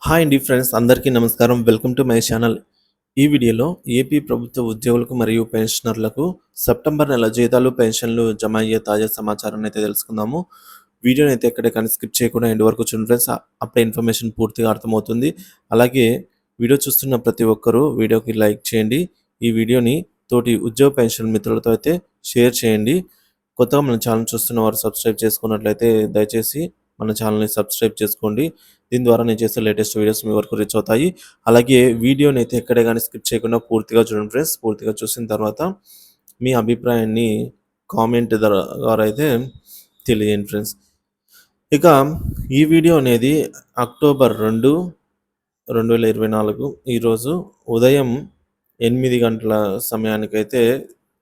Hi అండి friends, అందరికీ నమస్కారం. Welcome to my channel. ఈ వీడియోలో ఏపీ ప్రభుత్వ ఉద్యోగులకు మరియు పెన్షనర్లకు సెప్టెంబర్ నెల జీతాలు, పెన్షన్లు జమ అయ్యే తాజా సమాచారాన్ని అయితే తెలుసుకుందాము. వీడియోని అయితే ఎక్కడికైనా స్కిప్ చేయకుండా ఎండ్ వరకు చూడండి ఫ్రెండ్స్. అప్పుడే ఇన్ఫర్మేషన్ పూర్తిగా అర్థమవుతుంది. అలాగే వీడియో చూస్తున్న ప్రతి ఒక్కరూ వీడియోకి లైక్ చేయండి. ఈ వీడియోని తోటి ఉద్యోగ పెన్షన్ మిత్రులతో అయితే షేర్ చేయండి. కొత్తగా మన ఛానల్ చూస్తున్న వారు సబ్స్క్రైబ్ చేసుకున్నట్లయితే దయచేసి మన ఛానల్ని సబ్స్క్రైబ్ చేసుకోండి. దీని ద్వారా నేను చేసే లేటెస్ట్ వీడియోస్ మీ వరకు రీచ్ అవుతాయి. అలాగే వీడియోని అయితే ఎక్కడే కానీ స్కిప్ చేయకుండా పూర్తిగా చూడండి ఫ్రెండ్స్. పూర్తిగా చూసిన తర్వాత మీ అభిప్రాయాన్ని కామెంట్ ద్వారా అయితే తెలియజేయండి ఫ్రెండ్స్. ఇక ఈ వీడియో అనేది అక్టోబర్ 2, 2024 ఈరోజు ఉదయం 8 గంటల సమయానికైతే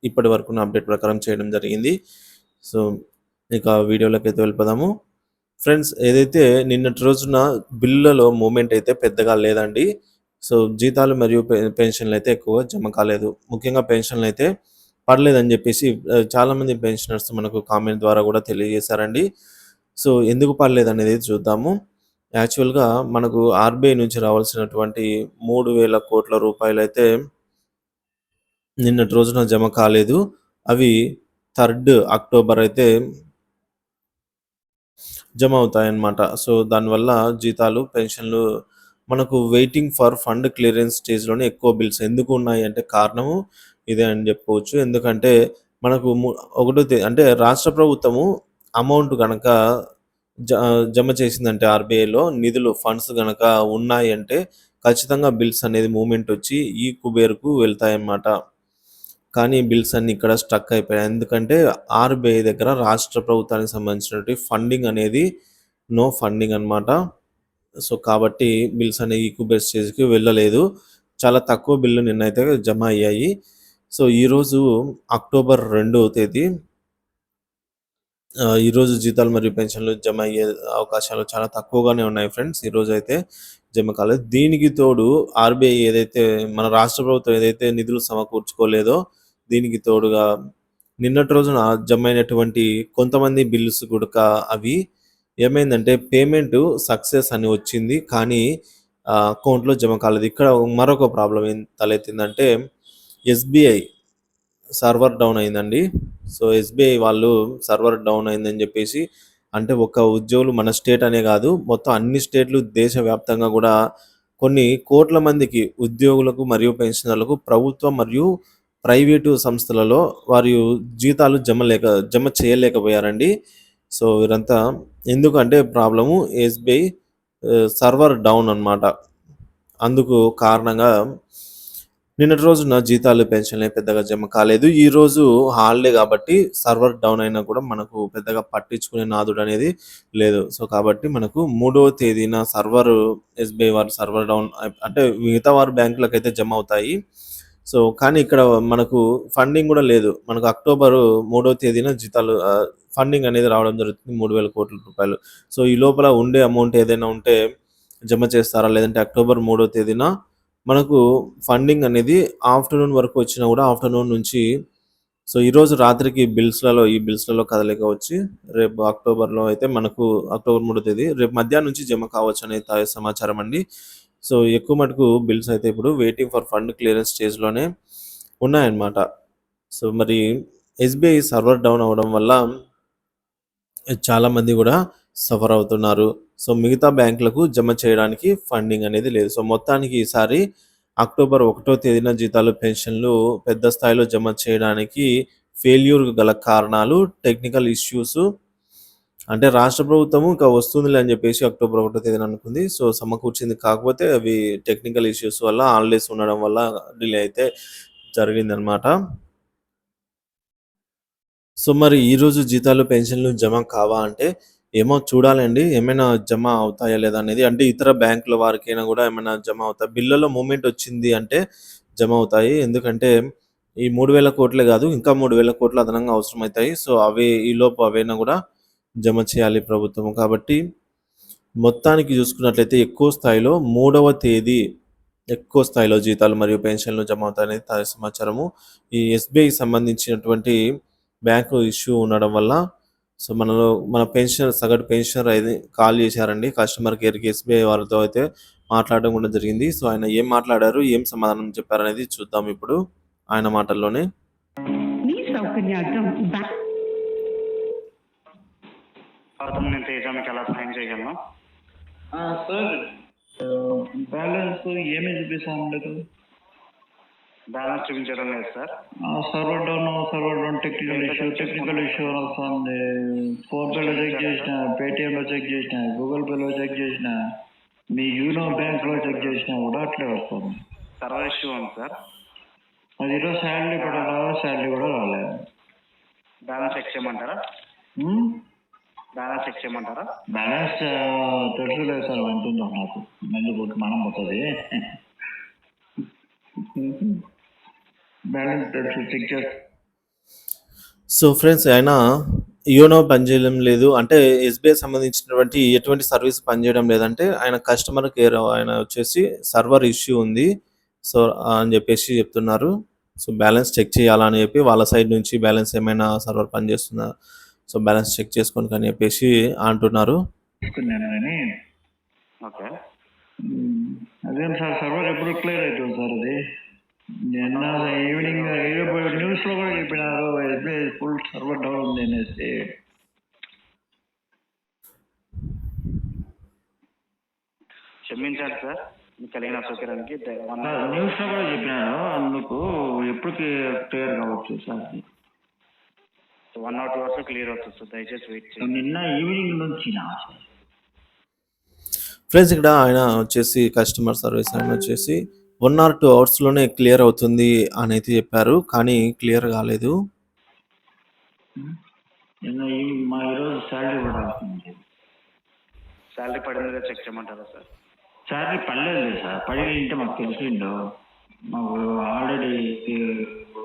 ఇప్పటి వరకు అప్డేట్ ప్రకారం చేయడం జరిగింది. సో ఇక వీడియోలోకి అయితే వెళ్ళిపోదాము. ఫ్రెండ్స్, ఏదైతే నిన్నటి రోజున బిల్లులలో మూవ్‌మెంట్ అయితే పెద్దగా లేదండి. సో జీతాలు మరియు పెన్షన్‌లు అయితే ఎక్కువ జమ కాలేదు. ముఖ్యంగా పెన్షన్‌లు అయితే పడలేదని చెప్పేసి చాలామంది పెన్షనర్స్ మనకు కామెంట్ ద్వారా కూడా తెలియజేశారండి. సో ఎందుకు పడలేదనేది చూద్దాము. యాక్చువల్‌గా మనకు ఆర్‌బీఐ నుంచి రావాల్సినటువంటి 3,000 కోట్ల రూపాయలైతే నిన్నటి రోజున జమ కాలేదు. అవి 3 అక్టోబర్ అయితే జమ అవుతాయన్నమాట. సో దానివల్ల జీతాలు, పెన్షన్లు మనకు వెయిటింగ్ ఫర్ ఫండ్ క్లియరెన్స్ స్టేజ్‌లోనే ఎక్కువ బిల్స్ ఎందుకు ఉన్నాయి అంటే కారణము ఇదే అని చెప్పుకోవచ్చు. ఎందుకంటే మనకు ఒకటో అంటే రాష్ట్ర ప్రభుత్వము అమౌంట్ గనక జ జమ చేసిందంటే ఆర్‌బీఐలో నిధులు, ఫండ్స్ గనక ఉన్నాయి అంటే ఖచ్చితంగా బిల్స్ అనేది మూవ్‌మెంట్ వచ్చి ఈ కుబేర్‌కు వెళ్తాయన్నమాట. కానీ బిల్స్ అన్నీ ఇక్కడ స్టక్ అయిపోయాయి. ఎందుకంటే ఆర్‌బీఐ దగ్గర రాష్ట్ర ప్రభుత్వానికి సంబంధించినటువంటి ఫండింగ్ అనేది నో ఫండింగ్ అనమాట. సో కాబట్టి బిల్స్ అనేవి ఈక్యుబేట్ స్టేజ్‌కి వెళ్ళలేదు. చాలా తక్కువ బిల్లు నిన్నైతే జమ అయ్యాయి. సో ఈరోజు అక్టోబర్ 2వ తేదీ ఈరోజు జీతాలు మరియు పెన్షన్లు జమ అయ్యే అవకాశాలు చాలా తక్కువగానే ఉన్నాయి ఫ్రెండ్స్. ఈరోజైతే జమ కాలేదు. దీనికి తోడు ఆర్‌బీఐ ఏదైతే మన రాష్ట్ర ప్రభుత్వం ఏదైతే నిధులు సమకూర్చుకోలేదో దీనికి తోడుగా నిన్నటి రోజున జమ అయినటువంటి కొంతమంది బిల్స్ గుడక అవి ఏమైందంటే పేమెంటు సక్సెస్ అని వచ్చింది. కానీ అకౌంట్‌లో జమ కాలేదు. ఇక్కడ మరొక ప్రాబ్లమ్ ఏం తలెత్తిందంటే ఎస్‌బీఐ సర్వర్ డౌన్ అయిందండి. సో ఎస్‌బీఐ వాళ్ళు సర్వర్ డౌన్ అయిందని చెప్పేసి అంటే ఒక ఉద్యోగులు మన స్టేట్ అనే కాదు, మొత్తం అన్ని స్టేట్లు దేశవ్యాప్తంగా కూడా కొన్ని కోట్ల మందికి ఉద్యోగులకు మరియు పెన్షనర్లకు ప్రభుత్వం మరియు ప్రైవేటు సంస్థలలో వారి జీతాలు జమ చేయలేకపోయారండి. సో వీరంతా ఎందుకంటే ప్రాబ్లము ఎస్‌బీఐ సర్వర్ డౌన్ అన్నమాట. అందుకు కారణంగా నిన్నటి రోజున జీతాలు, పెన్షన్‌లు పెద్దగా జమ కాలేదు. ఈరోజు హాలిడే కాబట్టి సర్వర్ డౌన్ అయినా కూడా మనకు పెద్దగా పట్టించుకునే నాదుడనేది లేదు. సో కాబట్టి మనకు 3వ తేదీన ఎస్‌బీఐ వారి సర్వర్ డౌన్ అంటే మిగతా వారి బ్యాంకులకైతే జమ అవుతాయి. సో కానీ ఇక్కడ మనకు ఫండింగ్ కూడా లేదు. మనకు అక్టోబర్ 3వ తేదీన జీతాలు ఫండింగ్ అనేది రావడం జరుగుతుంది. 3,000 కోట్ల రూపాయలు. సో ఈ లోపల ఉండే అమౌంట్ ఏదైనా ఉంటే జమ చేస్తారా? లేదంటే అక్టోబర్ 3వ తేదీన మనకు ఫండింగ్ అనేది ఆఫ్టర్‌నూన్ వరకు వచ్చినా కూడా ఆఫ్టర్‌నూన్ నుంచి సో ఈరోజు రాత్రికి ఈ బిల్స్‌లలో కదలిక వచ్చి రేపు అక్టోబర్‌లో అయితే మనకు అక్టోబర్ 3వ తేదీ రేపు మధ్యాహ్నం నుంచి జమ కావచ్చనే తాజా సమాచారం అండి. సో ఎక్కువ మటుకు బిల్స్ అయితే ఇప్పుడు వెయిటింగ్ ఫర్ ఫండ్ క్లియరెన్స్ స్టేజ్‌లోనే ఉన్నాయన్నమాట. సో మరి ఎస్‌బీఐ సర్వర్ డౌన్ అవ్వడం వల్ల చాలామంది కూడా సఫర్ అవుతున్నారు. సో మిగతా బ్యాంకులకు జమ చేయడానికి ఫండింగ్ అనేది లేదు. సో మొత్తానికి ఈసారి అక్టోబర్ 1వ తేదీన జీతాలు, పెన్షన్లు పెద్ద స్థాయిలో జమ చేయడానికి ఫెయిల్యూర్‌కు గల కారణాలు టెక్నికల్ ఇష్యూస్. అంటే రాష్ట్ర ప్రభుత్వము ఇంకా వస్తుందిలే అని చెప్పేసి అక్టోబర్ 1వ తేదీన అనుకుంది. సో సమకూర్చింది. కాకపోతే అవి టెక్నికల్ ఇష్యూస్ వల్ల హాలిడేస్ ఉండడం వల్ల డిలే అయితే జరిగిందనమాట. సో మరి ఈరోజు జీతాలు, పెన్షన్లు జమ కావా అంటే ఏమో చూడాలండి. ఏమైనా జమ అవుతాయా లేదా అనేది. అంటే ఇతర బ్యాంకుల వారికైనా కూడా ఏమైనా జమ అవుతాయి. బిల్లులో మూవ్‌మెంట్ వచ్చింది అంటే జమ అవుతాయి. ఎందుకంటే ఈ 3,000 కోట్లే కాదు, ఇంకా 3,000 కోట్లు అదనంగా అవసరమైతాయి. సో ఈలోపు అవైనా కూడా జమ చేయాలి ప్రభుత్వం. కాబట్టి మొత్తానికి చూసుకున్నట్లయితే ఎక్కువ స్థాయిలో 3వ తేదీ ఎక్కువ స్థాయిలో జీతాలు మరియు పెన్షన్లు జమ అవుతాయనేది తాజా సమాచారము. ఈ ఎస్‌బీఐకి సంబంధించినటువంటి బ్యాంకు ఇష్యూ ఉండడం వల్ల సో, మన పెన్షనర్ సగటు పెన్షనర్ అయితే కాల్ చేశారండి. కస్టమర్ కేర్‌కి ఎస్‌బీఐ వాళ్ళతో అయితే మాట్లాడడం కూడా జరిగింది. సో, ఆయన ఏం మాట్లాడారు? ఏం సమాధానం చెప్పారనేది చూద్దాం ఇప్పుడు ఆయన మాటల్లోనే. మీ సౌకర్యార్థం అతను నేను తేజ మీకు ఎలా సహాయం చేయగలను? సార్ బ్యాలెన్స్ ఏమి చూపిస్తాను బ్యాలెన్స్ చూపించడం లేదు sir. Server down technical issue వస్తుంది. ఫోన్పేలో చెక్ చేసిన, పేటిఎంలో చెక్ చేసిన, గూగుల్ పేలో చెక్ చేసిన, మీ యూనో బ్యాంక్లో చెక్ చేసినా కూడా అట్లే వస్తుంది. సర్వర్ ఇష్యూ ఉంది సార్. అది ఈరోజు శాలరీ కూడా రాలేదు. బ్యాలెన్స్ చెక్ చేయమంటారా? బ్యాలెన్స్ చెక్ చేయమంటారా? బ్యాలెన్స్ తెలుసులేదు సార్, అంటుందో నాకు ఎందుకు మనం పోతుంది. బ్యాలెన్స్ తెలుసు, చెక్ చేస్తా. సో ఫ్రెండ్స్, ఆయన యోనో పనిచేయడం లేదు అంటే ఎస్బీఐ సంబంధించినటువంటి ఎటువంటి సర్వీస్ పనిచేయడం లేదంటే ఆయన కస్టమర్ కేర్ ఆయన వచ్చేసి సర్వర్ ఇష్యూ ఉంది. సో అని చెప్పేసి చెప్తున్నారు. సో బ్యాలెన్స్ చెక్ చేయాలా అని చెప్పి వాళ్ళ సైడ్ నుంచి బ్యాలెన్స్ ఏమైనా సర్వర్ పనిచేస్తుందా, సో బ్యాలెన్స్ చెక్ చేసుకోండి అని చెప్పేసి అంటున్నారు. కానీ ఓకే, అదేం సార్ సర్వర్ ఎప్పుడు క్లియర్ అవుతుంది సార్? అది నిన్న ఈవినింగ్ న్యూస్లో కూడా చెప్పినారు ఎస్బీఐ ఫుల్ సర్వర్ డౌన్ ఉంది అనేసి. క్షమించాలి సార్ మీకు కలిగిన అసౌకర్యానికి. న్యూస్లో కూడా చెప్పినారు, అందుకు ఎప్పుడు క్లియర్ కావచ్చు సార్? 1 or 2 hours క్లియర్ అవుతుంది సార్, దయచేసి వెయిట్ చేయండి. నిన్న ఈవినింగ్ నుంచి ఫ్రెండ్స్, ఇక్కడ ఆయన వచ్చేసి కస్టమర్ సర్వీస్ ఆయన వచ్చేసి 1 or 2 అవర్స్లోనే క్లియర్ అవుతుంది అని అయితే చెప్పారు, కానీ క్లియర్ కాలేదు. నిన్న మా ఈరోజు శాలరీ కూడా శాలరీ పడిందిగా చెక్ చేయమంటారా సార్? శాలరీ పడలేదు సార్, పడింటే మాకు తెలిసిందో. మాకు ఆల్రెడీ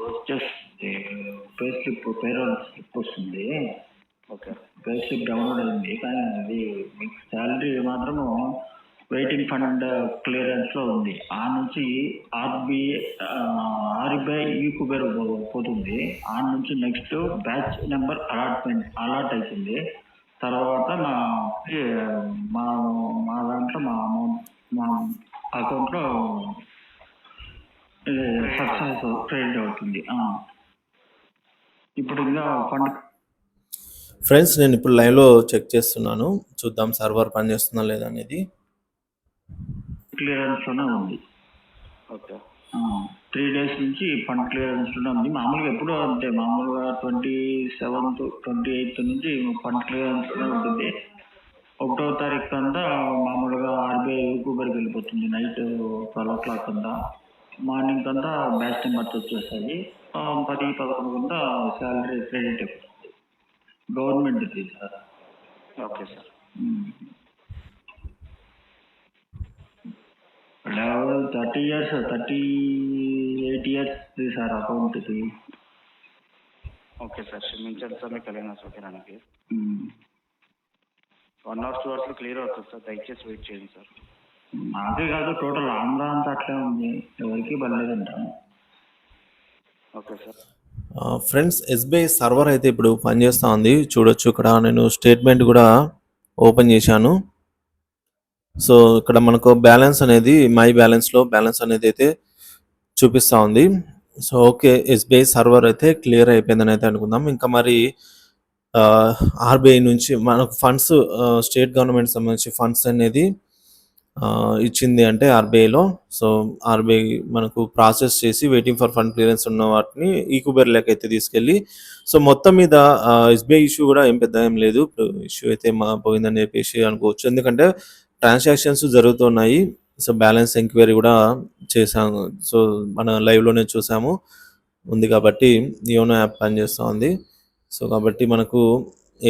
వచ్చేస్తుంది పే స్లిప్, పేరోల్ స్లిప్ వస్తుంది. ఓకే, పే స్లిప్ డౌన్లోడ్ అయింది, కానీ అది మీకు శాలరీ మాత్రము వెయిటింగ్ ఫండ్ క్లియరెన్స్లో ఉంది. ఆ నుంచి ఆర్బీఐ ఈకుబేర్ పోతుంది. ఆ నుంచి నెక్స్ట్ బ్యాచ్ నెంబర్ అలాట్ అవుతుంది. తర్వాత మా దాంట్లో మా అమౌంట్ మా అకౌంట్లో సక్సెస్ క్రెడిట్ అవుతుంది. ఇప్పుడు ఇంకా ఫండ్ ఫ్రెండ్స్, నేను ఇప్పుడు లైవ్లో చెక్ చేస్తున్నాను, చూద్దాం సర్వర్ పనిచేస్తుందా లేదా అనేది. క్లియరెన్స్లోనే ఉంది. ఓకే, 3 days నుంచి ఫండ్ క్లియరెన్స్లోనే ఉంది. మామూలుగా ఎప్పుడు అంతే, మామూలుగా 27th 28th నుంచి ఫండ్ క్లియరెన్స్లోనే ఉంటుంది. 1వ తారీఖు అంతా మామూలుగా ఆర్బీఐ యూకుబర్కి వెళ్ళిపోతుంది. నైట్ 12 o'clock అంతా, మార్నింగ్ అంతా బ్యాచ్ నెంబర్స్ వచ్చేస్తుంది. 10-11 కంతా శాలరీ క్రెడిట్ అయిపోతుంది. గవర్నమెంట్ ఇది sir. Okay sir. 38 years sir account ఇది. ఓకే సార్, క్షమించాలి సార్ మీకు కలిగిన అసౌకర్యానికి. 1 or 2 hours క్లియర్ అవుతుంది సార్, దయచేసి వెయిట్ చేయండి సార్. నాకే కాదు, టోటల్ ఆంధ్ర అంతా అట్లే ఉంది, ఎవరికి పర్లేదంట. Okay sir. Friends, SBI server అయితే ఇప్పుడు పనిచేస్తూ ఉంది. చూడొచ్చు, ఇక్కడ నేను స్టేట్మెంట్ కూడా ఓపెన్ చేశాను. సో ఇక్కడ మనకు బ్యాలెన్స్ అనేది మై బ్యాలెన్స్లో బ్యాలెన్స్ అనేది అయితే చూపిస్తూ ఉంది. సో ఓకే, ఎస్బీఐ సర్వర్ అయితే క్లియర్ అయిపోయిందని అయితే అనుకుందాం. ఇంకా మరి ఆర్బీఐ నుంచి మనకు ఫండ్స్, స్టేట్ గవర్నమెంట్ సంబంధించి ఫండ్స్ అనేది ఇచ్చింది అంటే ఆర్బీఐలో. సో ఆర్బీఐ మనకు ప్రాసెస్ చేసి వెయిటింగ్ ఫర్ ఫండ్ క్లియరెన్స్ ఉన్న వాటిని ఈకుబేర్ లెక్క అయితే తీసుకెళ్ళి, సో మొత్తం మీద ఎస్బీఐ ఇష్యూ కూడా ఏం పెద్ద ఏం లేదు. ఇష్యూ అయితే పోయిందని చెప్పేసి అనుకోవచ్చు, ఎందుకంటే ట్రాన్సాక్షన్స్ జరుగుతున్నాయి. సో బ్యాలెన్స్ ఎంక్వైరీ కూడా చేసాము, సో మన లైవ్లోనే చూసాము ఉంది కాబట్టి యోనో యాప్ పనిచేస్తూ ఉంది. సో కాబట్టి మనకు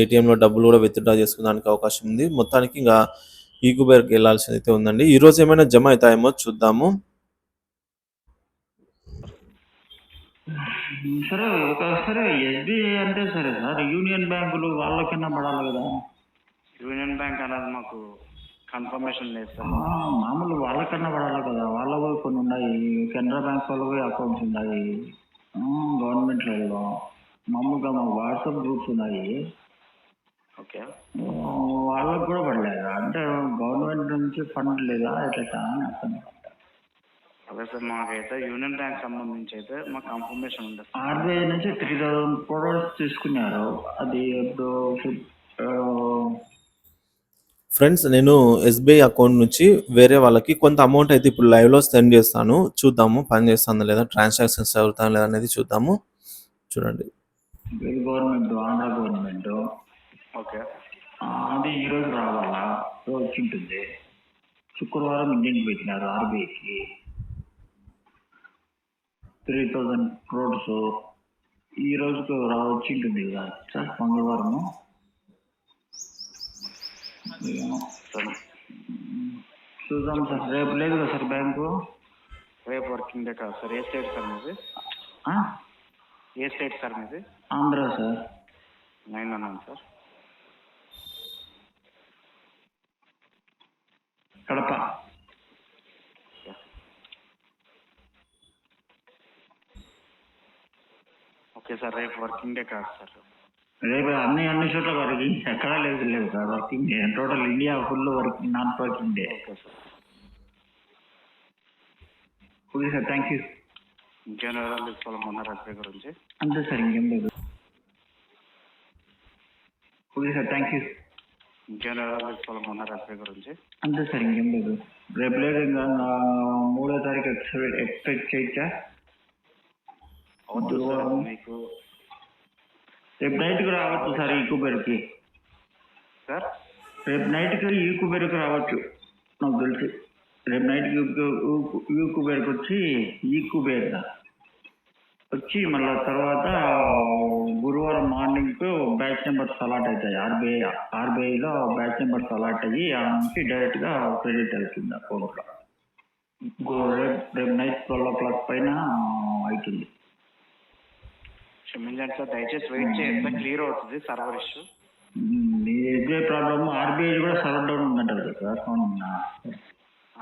ఏటీఎంలో డబ్బులు కూడా విత్డ్రా చేసుకోవడానికి అవకాశం ఉంది. మొత్తానికి ఇంకా ఈకుబేర్కి వెళ్ళాల్సింది అయితే ఉందండి. ఈరోజు ఏమైనా జమ అవుతాయేమో చూద్దాము. సరే ఒకసారి ఎస్బీఐ అంటే సరే సార్, యూనియన్ బ్యాంకులు వాళ్ళకన్నా పడాలి కదా? యూనియన్ బ్యాంక్ అనేది మాకు కన్ఫర్మేషన్ లేదు సార్. మామూలు వాళ్ళకన్నా పడాలి కదా, వాళ్ళకు కొన్ని ఉన్నాయి. కెనరా బ్యాంక్ వాళ్ళకి అకౌంట్స్ ఉన్నాయి గవర్నమెంట్లలో. మామూలుగా మా వాట్సాప్ గ్రూప్స్ ఉన్నాయి. ఓకే. వాళ్ళకు కూడా పడలేదా? అంటే గవర్నమెంట్ నుంచి ఫండ్ లేదా ఎట్లా అని అర్థం కాదు. అదే సార్, మాకైతే యూనియన్ బ్యాంక్ సంబంధించి అయితే మాకు కన్ఫర్మేషన్ ఉంది సార్. ఆర్బీఐ నుంచి 3000 crores తీసుకున్నారు. అది ఇప్పుడు ఫ్రెండ్స్ నేను ఎస్బీఐ అకౌంట్ నుంచి వేరే వాళ్ళకి కొంత అమౌంట్ అయితే ఇప్పుడు లైవ్లో సెండ్ చేస్తాను. చూద్దాము పని చేస్తుందా లేదా, ట్రాన్సాక్షన్స్ అవుతాయా లేదా అనేది చూద్దాము. చూడండి. Government, Andhra government okay. అది ఈరోజు రావాలా, వచ్చి ఉంటుంది. శుక్రవారం ఇండియన్ పెట్టినారు ఆర్బీఐకి 3000 crores. ఈ రోజుకు వచ్చి ఉంటుంది కదా సార్, మంగళవారము. చూద్దాం సార్, రేపు లేదు కదా సార్ బ్యాంకు? రేపు వర్కింగ్ డే కాదు సార్. ఏ స్టేట్ సార్ మీది? ఏ స్టేట్ సార్ మీది? ఆంధ్ర సార్. 9 అన్నాను సార్. కడప. ఓకే సార్, రేపు వర్కింగ్ డే కాదు సార్. రేపు అన్ని చోట్ల వర్కింగ్, ఎక్కడా లేదు sir working day. Total India full working, non working day. Okay sir. Okay sir, thank you. ఇంకేం వివరాలు తీసుకోవాలనుకున్నారు ఎస్బీఐ గురించి? అంతే సార్, ఇంకేం లేదు. Okay sir, thank you. ఇంకేం వివరాలు తీసుకోవాలనుకున్నారు ఎస్బీఐ గురించి? అంతే సార్, ఇంకేం లేదు. రేపు లేదు, ఇంకా 3వ తారీఖు ఎక్స్పెక్ట్ చేయొచ్చా? అవుతుంది సార్. మీకు రేపు నైట్కి రావచ్చు సార్ ఈ కుబేర్కి. సార్ రేపు నైట్కి ఈ కుబేర్కి రావచ్చు నాకు తెలిసి. రేపు నైట్కి యూ కుబేర్కి వచ్చి ఈ కుబేర్ వచ్చి మళ్ళీ తర్వాత గురువారం మార్నింగ్ బ్యాచ్ నెంబర్స్ అలాట్ అవుతాయి. ఆర్బీఐలో బ్యాచ్ నెంబర్స్ అలాట్ అయ్యి ఆ నుంచి డైరెక్ట్గా క్రెడిట్ అవుతుంది అకౌంట్లో. రేపు నైట్ 12 o'clock పైన అవుతుంది. క్షమించండి సార్, దయచేసి వెయిట్ చేస్తే క్లియర్ అవుతుంది సర్వర్ ఇష్యూ. ఇదే ప్రాబ్లమ్. ఆర్బీఐ కూడా సర్వర్ డౌన్ ఉందంటారు కదా సార్.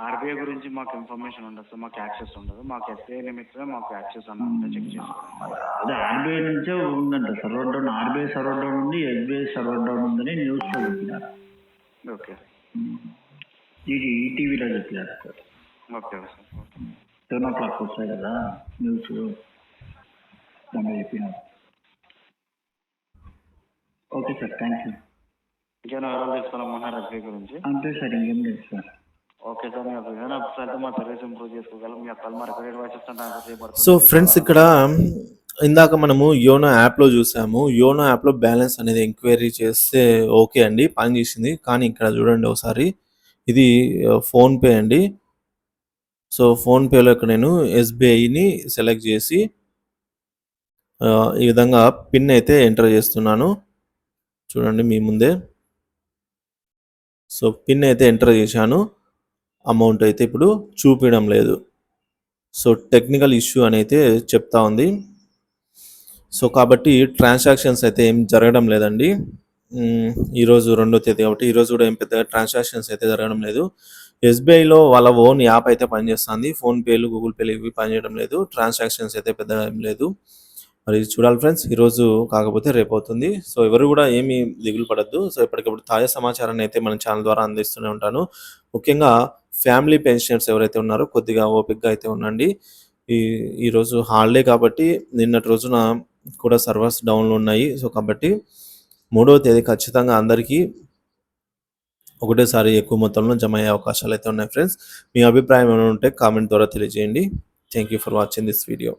ఆర్బీఐ గురించి మాకు ఇన్ఫర్మేషన్ ఉండదు సార్, మాకు యాక్సెస్ ఉండదు. మాకు ఎస్బీఐ నిమిత్తమే మాకు యాక్సెస్ అన్న చెక్ చేసుకోవాలి. అదే ఆర్బీఐ నుంచే ఉందంట server down. RBI server down ఉంది, ఎస్బీఐ సర్వర్ డౌన్ ఉందని న్యూస్లో చెప్పినారు. ఓకే. ఇది ఈటీవీలో చెప్పారు సార్. Okay sir. 7 o'clock వస్తాయి కదా న్యూస్, దాన్ని చెప్పినారు. Okay sir, thank you. ఇంకేమైనా వివరాలు తీసుకోవాలనుకున్నారు ఎస్బీఐ గురించి? అంతే సార్, ఇంకేం లేదు సార్. ఓకే సార్, మీకు ఏదైనా అయితే మా సర్వీస్ ఇంప్రూవ్ చేసుకోగలం. మీ అక్కడ మా రికార్డెడ్ వాయిస్ చేయబడుతుంది. సో ఫ్రెండ్స్ ఇక్కడ ఇందాక మనము యోనో యాప్లో చూసాము. యోనో యాప్లో బ్యాలెన్స్ అనేది ఎంక్వైరీ చేస్తే ఓకే అండి, పని చేసింది. కానీ ఇక్కడ చూడండి ఒకసారి, ఇది ఫోన్పే అండి. సో ఫోన్పేలో ఇక్కడ నేను ఎస్బీఐని సెలెక్ట్ చేసి ఈ విధంగా పిన్ అయితే ఎంటర్ చేస్తున్నాను. చూడండి మీ ముందే. సో పిన్ అయితే ఎంటర్ చేశాను. అమౌంట్ అయితే ఇప్పుడు చూపించడం లేదు. సో టెక్నికల్ ఇష్యూ అని అయితే చెప్తా ఉంది. సో కాబట్టి ట్రాన్సాక్షన్స్ అయితే ఏం జరగడం లేదండి. ఈరోజు 2వ తేదీ కాబట్టి ఈరోజు కూడా ఏం పెద్దగా ట్రాన్సాక్షన్స్ అయితే జరగడం లేదు. ఎస్బీఐలో వాళ్ళ ఓన్ యాప్ అయితే పనిచేస్తుంది. ఫోన్పేలు, గూగుల్ పేలు ఇవి పనిచేయడం లేదు. ట్రాన్సాక్షన్స్ అయితే పెద్దగా ఏం లేదు. మరి చూడాలి ఫ్రెండ్స్, ఈరోజు కాకపోతే రేపు అవుతుంది. సో ఎవరు కూడా ఏమీ దిగులు పడద్దు. సో ఎప్పటికప్పుడు తాజా సమాచారాన్ని అయితే మన ఛానల్ ద్వారా అందిస్తూనే ఉంటాను. ముఖ్యంగా ఫ్యామిలీ పెన్షనర్స్ ఎవరైతే ఉన్నారో కొద్దిగా ఓపికగా అయితే ఉండండి. ఈరోజు హాలిడే కాబట్టి నిన్నటి రోజున కూడా సర్వర్స్ డౌన్లో ఉన్నాయి. సో కాబట్టి 3వ తేదీ ఖచ్చితంగా అందరికీ ఒకటేసారి ఎక్కువ మొత్తంలో జమ అయ్యే అవకాశాలు అయితే ఉన్నాయి ఫ్రెండ్స్. మీ అభిప్రాయం ఏమైనా ఉంటే కామెంట్ ద్వారా తెలియజేయండి. Thank you for watching this video.